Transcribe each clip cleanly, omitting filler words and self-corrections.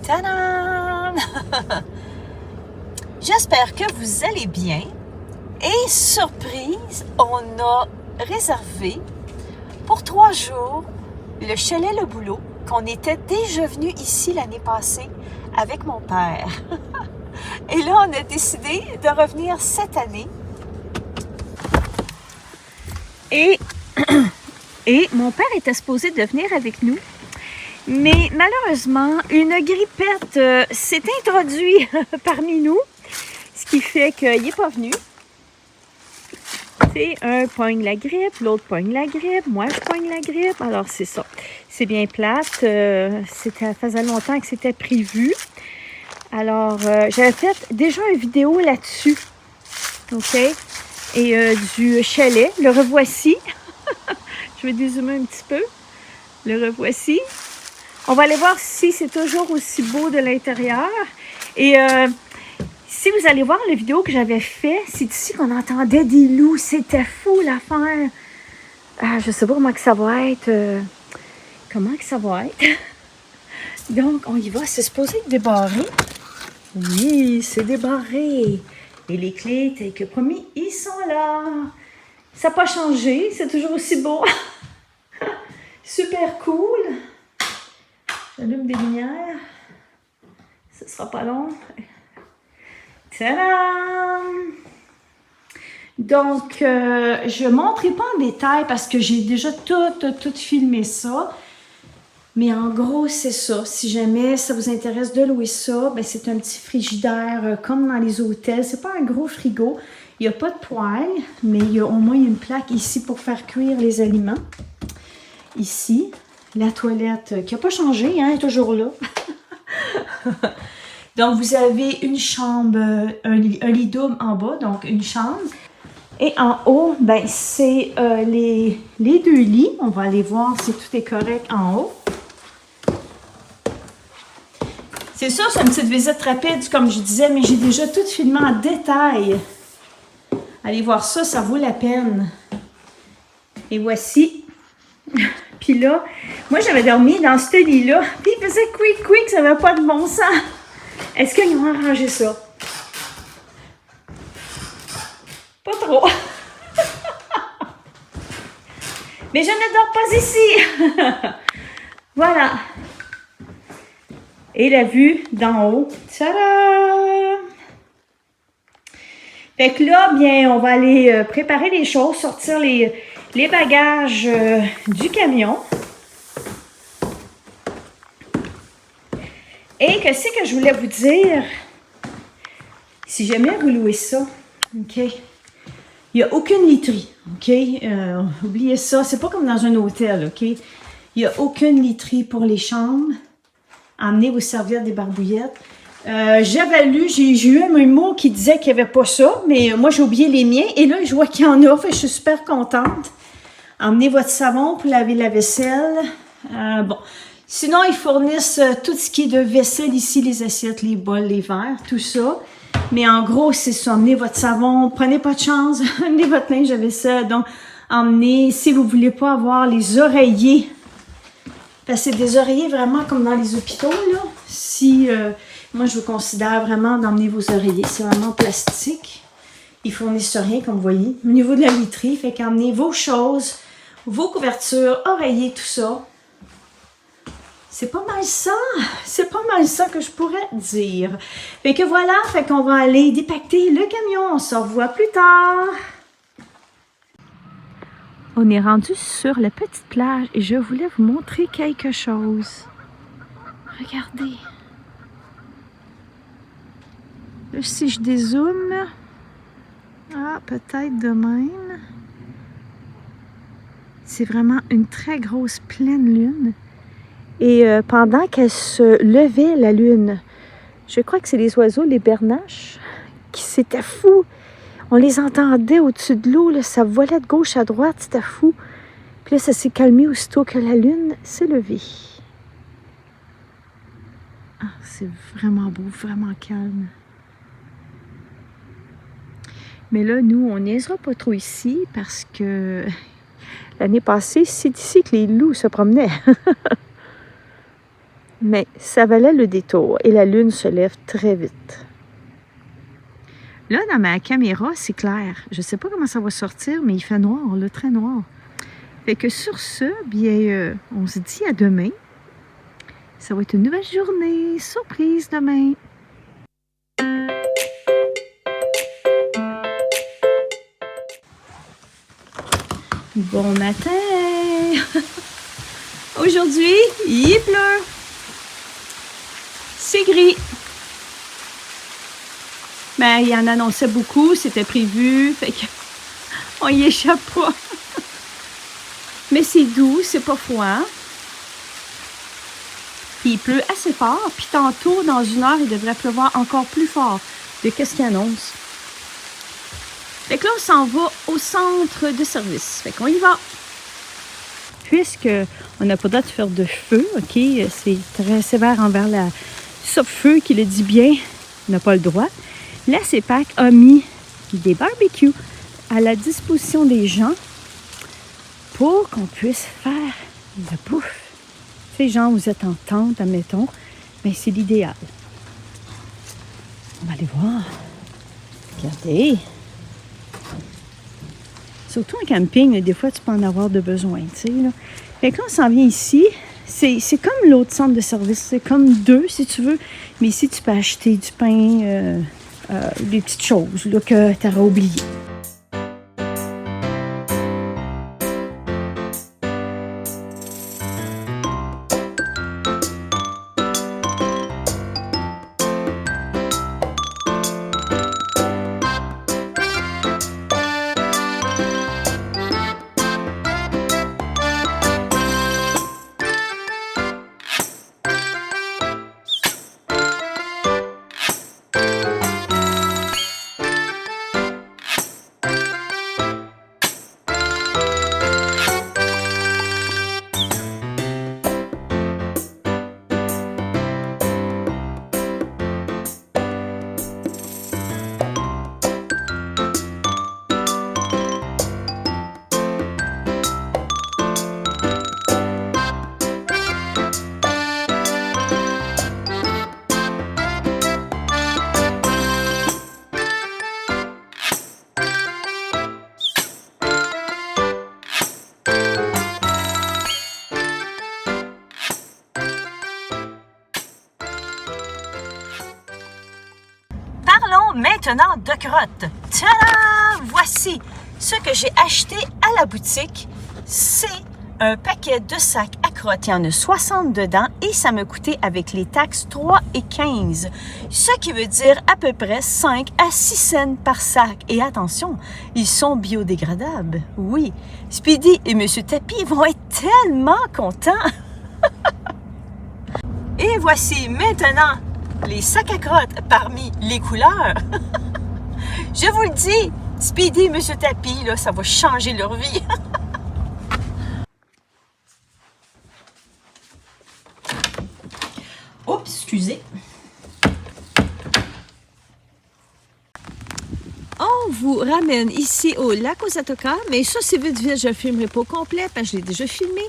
Tadam! J'espère que vous allez bien. Et surprise, on a réservé pour 3 jours le chalet Le Boulot qu'on était déjà venu ici l'année passée avec mon père. Et là, on a décidé de revenir cette année. Et mon père était supposé de venir avec nous. Mais malheureusement, une grippette s'est introduite parmi nous, ce qui fait qu'il n'est pas venu. C'est un pogne la grippe, l'autre pogne la grippe, moi je pogne la grippe. Alors c'est ça. C'est bien plate. Ça faisait longtemps que c'était prévu. Alors j'avais fait déjà une vidéo là-dessus. OK? Et du chalet. Le revoici. Je vais dézoomer un petit peu. Le revoici. On va aller voir si c'est toujours aussi beau de l'intérieur. Et si vous allez voir la vidéo que j'avais fait, c'est ici qu'on entendait des loups. C'était fou l'affaire. Je ne sais pas comment que ça va être. Donc, on y va. C'est supposé être débarré. Oui, c'est débarré. Et les clés, telles que promis, ils sont là. Ça n'a pas changé. C'est toujours aussi beau. Super cool. J'allume des lumières. Ce sera pas long. Tadam! Donc, je ne montrerai pas en détail parce que j'ai déjà tout filmé ça. Mais en gros, c'est ça. Si jamais ça vous intéresse de louer ça, ben c'est un petit frigidaire comme dans les hôtels. C'est pas un gros frigo. Il n'y a pas de poêle, mais il y a au moins une plaque ici pour faire cuire les aliments. Ici, la toilette qui n'a pas changé, hein, est toujours là. Donc, vous avez une chambre, un lit double en bas, donc une chambre. Et en haut, ben c'est les 2 lits. On va aller voir si tout est correct en haut. C'est sûr, c'est une petite visite rapide, comme je disais, mais j'ai déjà tout filmé en détail. Allez voir ça, ça vaut la peine. Et voici. Puis là, moi j'avais dormi dans ce lit-là, puis il faisait quick, ça n'avait pas de bon sens. Est-ce qu'ils ont arrangé ça? Pas trop. Mais je ne dors pas ici. Voilà. Et la vue d'en haut. Tadam! Fait que là, bien, on va aller préparer les choses, sortir les bagages du camion. Et qu'est-ce que je voulais vous dire? Si jamais vous louez ça, OK? Il n'y a aucune literie, OK? Oubliez ça, c'est pas comme dans un hôtel, OK? Il n'y a aucune literie pour les chambres. Emmenez vos serviettes, des barbouillettes. J'avais lu, j'ai eu un mot qui disait qu'il n'y avait pas ça, mais moi j'ai oublié les miens. Et là, je vois qu'il y en a, fait, je suis super contente. Emmenez votre savon pour laver la vaisselle. Bon. Sinon, ils fournissent tout ce qui est de vaisselle ici, les assiettes, les bols, les verres, tout ça. Mais en gros, c'est ça. Emmenez votre savon, prenez pas de chance, emmenez votre linge de vaisselle. Donc, emmenez, si vous ne voulez pas avoir les oreillers, parce que c'est des oreillers vraiment comme dans les hôpitaux, là. Si, moi, je vous considère vraiment d'emmener vos oreillers. C'est vraiment plastique. Ils fournissent rien, comme vous voyez. Au niveau de la literie, fait qu'emmenez vos choses, vos couvertures, oreillers, tout ça. C'est pas mal ça. C'est pas mal ça que je pourrais dire. Fait que voilà, fait qu'on va aller dépacter le camion. On se revoit plus tard. On est rendu sur la petite plage et je voulais vous montrer quelque chose. Regardez. Là, si je dézoome, peut-être de même. C'est vraiment une très grosse pleine lune. Et pendant qu'elle se levait, la lune, je crois que c'est les oiseaux, les bernaches, qui c'était fou. On les entendait au-dessus de l'eau, ça volait de gauche à droite, c'était fou. Puis là, ça s'est calmé aussitôt que la lune s'est levée. C'est vraiment beau, vraiment calme. Mais là, nous, on niaisera pas trop ici parce que l'année passée, c'est ici que les loups se promenaient. mais ça valait le détour et la lune se lève très vite. Là, dans ma caméra, c'est clair. Je ne sais pas comment ça va sortir, mais il fait noir, là, très noir. Fait que sur ce, bien, on se dit à demain. Ça va être une nouvelle journée. Surprise demain. Bon matin! Aujourd'hui, il pleut. C'est gris. Mais il en annonçait beaucoup, c'était prévu, fait que on y échappe pas. Mais c'est doux, c'est pas froid. Puis il pleut assez fort, puis tantôt, dans 1 heure, il devrait pleuvoir encore plus fort de qu'est-ce qu'il annonce. Fait que là, on s'en va au centre de service. Fait qu'on y va. Puisque on n'a pas le droit de faire de feu, OK? C'est très sévère envers la Sopfeu qui le dit bien, on n'a pas le droit. La CEPAC a mis des barbecues à la disposition des gens pour qu'on puisse faire de la bouffe. Ces gens, vous êtes en tente, admettons, mais c'est l'idéal. On va aller voir. Regardez. Surtout en camping, des fois, tu peux en avoir de besoin, tu sais, là. Fait que là, on s'en vient ici. C'est comme l'autre centre de service. C'est comme 2, si tu veux. Mais ici, tu peux acheter du pain, des petites choses là, que tu auras oubliées. Maintenant de crottes. Tadam! Voici ce que j'ai acheté à la boutique. C'est un paquet de sacs à crottes. Il y en a 60 dedans et ça m'a coûté avec les taxes 3,15. Ce qui veut dire à peu près 5 à 6 cents par sac. Et attention, ils sont biodégradables. Oui, Speedy et Monsieur Tapis vont être tellement contents. Et voici maintenant les sacs à crottes parmi les couleurs. Je vous le dis, Speedy et Monsieur Tapis, là, ça va changer leur vie. Oups, excusez. On vous ramène ici au lac Ozatoka, mais ça c'est vite vite, je ne filmerai pas au complet parce que je l'ai déjà filmé.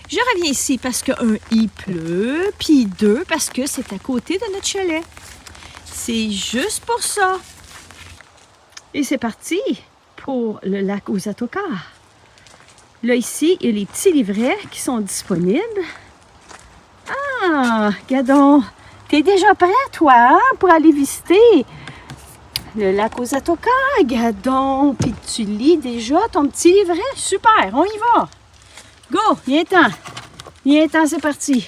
Je reviens ici parce que 1, il pleut, puis 2, parce que c'est à côté de notre chalet. C'est juste pour ça. Et c'est parti pour le lac Ozatoka. Là ici, il y a les petits livrets qui sont disponibles. Ah, Gadon, t'es déjà prêt toi, hein, pour aller visiter le lac Ozatoka, Gadon, puis tu lis déjà ton petit livret? Super, on y va. Go, viens-t'en. Viens-t'en, c'est parti.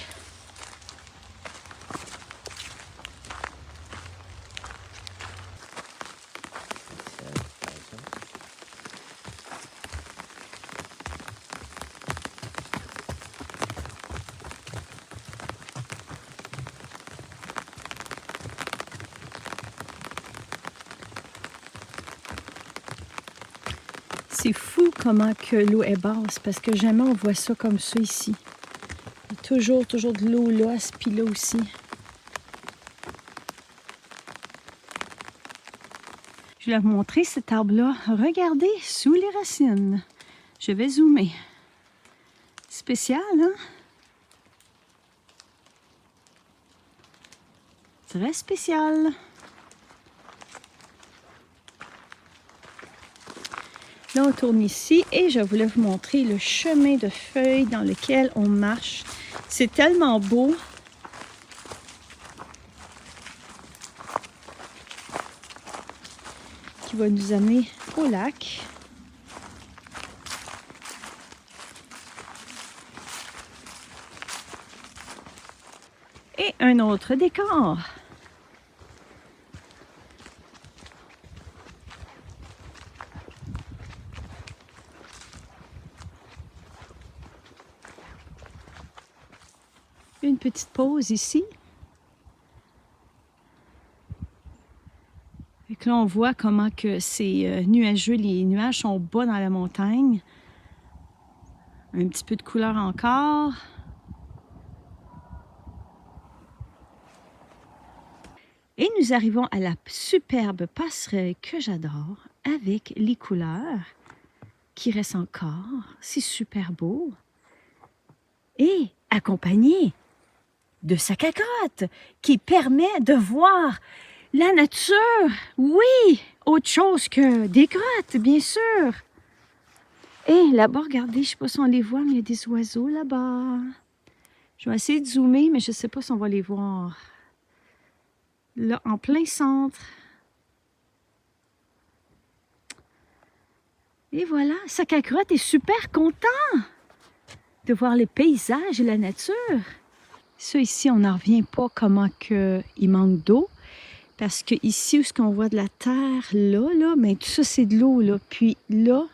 C'est fou comment que l'eau est basse, parce que jamais on voit ça comme ça ici. Il y a toujours de l'eau là, à ce pied-là aussi. Je vais vous montrer cet arbre-là. Regardez, sous les racines. Je vais zoomer. Spécial, hein? Très spécial. Là, on tourne ici et je voulais vous montrer le chemin de feuilles dans lequel on marche. C'est tellement beau. Qui va nous amener au lac. Et un autre décor. Une petite pause ici. Et là, on voit comment que c'est nuageux. Les nuages sont bas dans la montagne. Un petit peu de couleur encore. Et nous arrivons à la superbe passerelle que j'adore avec les couleurs qui restent encore. C'est super beau. Et accompagné de sac à crottes qui permet de voir la nature. Oui, autre chose que des grottes, bien sûr. Et là-bas, regardez, je ne sais pas si on les voit, mais il y a des oiseaux là-bas. Je vais essayer de zoomer, mais je ne sais pas si on va les voir. Là, en plein centre. Et voilà, sac à crottes est super content de voir les paysages et la nature. Ça ici, on n'en revient pas comment il manque d'eau. Parce que ici, où est-ce qu'on voit de la terre, là, mais tout ça, c'est de l'eau, là. Puis là,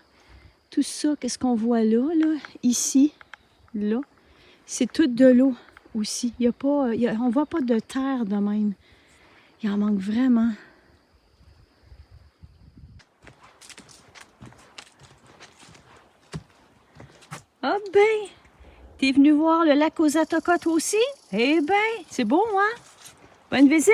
tout ça, qu'est-ce qu'on voit là, ici, là, c'est tout de l'eau aussi. Il y a pas, on voit pas de terre de même. Il en manque vraiment. Ah ben, t'es venu voir le lac aux Atoka toi aussi? Eh ben, c'est beau, hein? Bonne visite!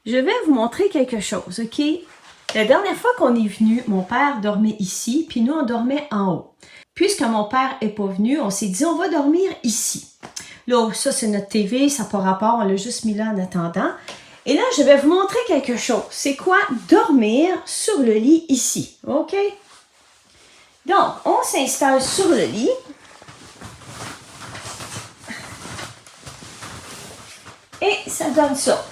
Je vais vous montrer quelque chose, OK? La dernière fois qu'on est venu, mon père dormait ici, puis nous, on dormait en haut. Puisque mon père n'est pas venu, on s'est dit, on va dormir ici. Là, ça, c'est notre TV, ça n'a pas rapport, on l'a juste mis là en attendant. Et là, je vais vous montrer quelque chose. C'est quoi? Dormir sur le lit ici, OK? Donc, on s'installe sur le lit. Et ça donne ça.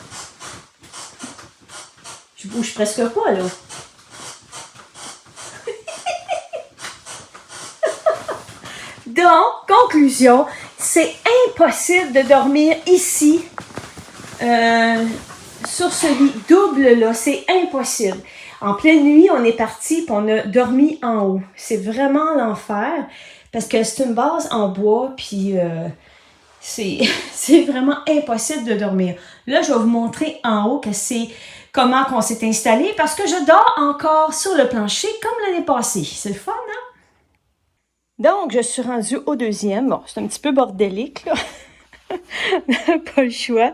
Je bouge presque pas, là. Donc, conclusion, c'est impossible de dormir ici, sur ce lit double, là. C'est impossible. En pleine nuit, on est parti et on a dormi en haut. C'est vraiment l'enfer parce que c'est une base en bois, puis c'est vraiment impossible de dormir. Là, je vais vous montrer en haut que c'est comment qu'on s'est installé parce que je dors encore sur le plancher comme l'année passée. C'est le fun, hein? Donc, je suis rendue au deuxième. Bon, c'est un petit peu bordélique, là. Pas le choix.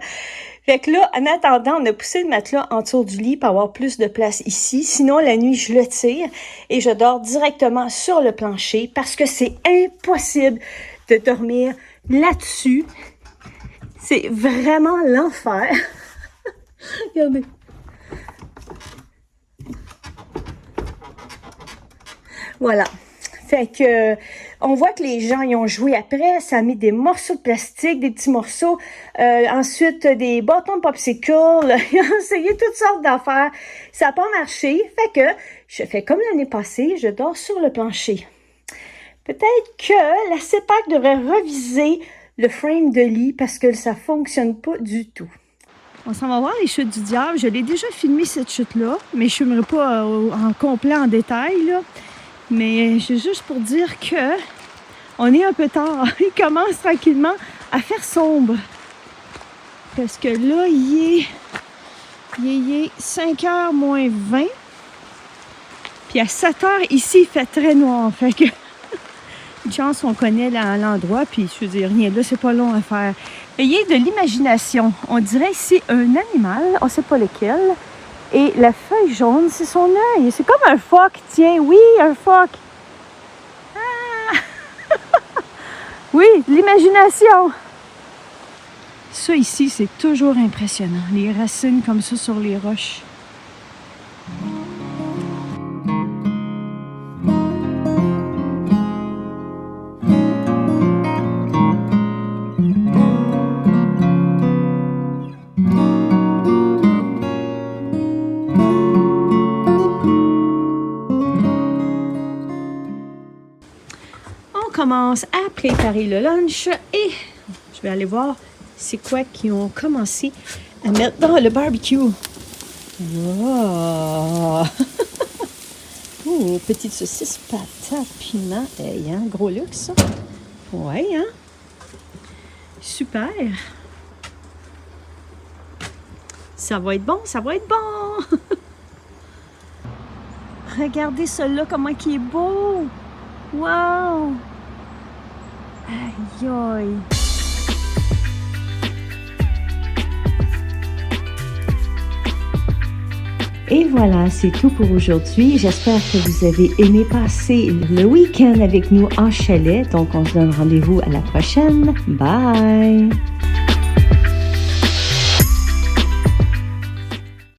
Fait que là, en attendant, on a poussé le matelas en dessous du lit pour avoir plus de place ici. Sinon, la nuit, je le tire et je dors directement sur le plancher parce que c'est impossible de dormir là-dessus. C'est vraiment l'enfer. Regardez. Voilà. Fait que on voit que les gens y ont joué après, ça a mis des morceaux de plastique, des petits morceaux, ensuite des bâtons de popsicle, ils ont essayé toutes sortes d'affaires. Ça n'a pas marché, fait que je fais comme l'année passée, je dors sur le plancher. Peut-être que la CEPAC devrait reviser le frame de lit parce que ça fonctionne pas du tout. On s'en va voir les chutes du diable. Je l'ai déjà filmé cette chute-là, mais je ne filmerai pas en complet, en détail, là. Mais c'est juste pour dire que on est un peu tard. Il commence tranquillement à faire sombre. Parce que là, il est 5h moins 20. Puis à 7 heures, ici, il fait très noir. Fait que, une chance, on connaît l'endroit. Puis, je veux dire, rien là, c'est pas long à faire. Ayez de l'imagination. On dirait ici un animal, on ne sait pas lequel. Et la feuille jaune, c'est son œil. C'est comme un phoque, tiens, oui, un phoque. Ah! Oui, l'imagination. Ça ici, c'est toujours impressionnant. Les racines comme ça sur les roches. On commence à préparer le lunch et je vais aller voir c'est quoi qu'ils ont commencé à mettre dans le barbecue. Wow! Oh, petite saucisse, patate, piment. Hey, hein? Gros luxe, ça. Ouais, hein? Super! Ça va être bon, ça va être bon! Regardez celui-là, comment il est beau! Wow! Aïe, aïe! Et voilà, c'est tout pour aujourd'hui. J'espère que vous avez aimé passer le week-end avec nous en chalet. Donc, on se donne rendez-vous à la prochaine. Bye!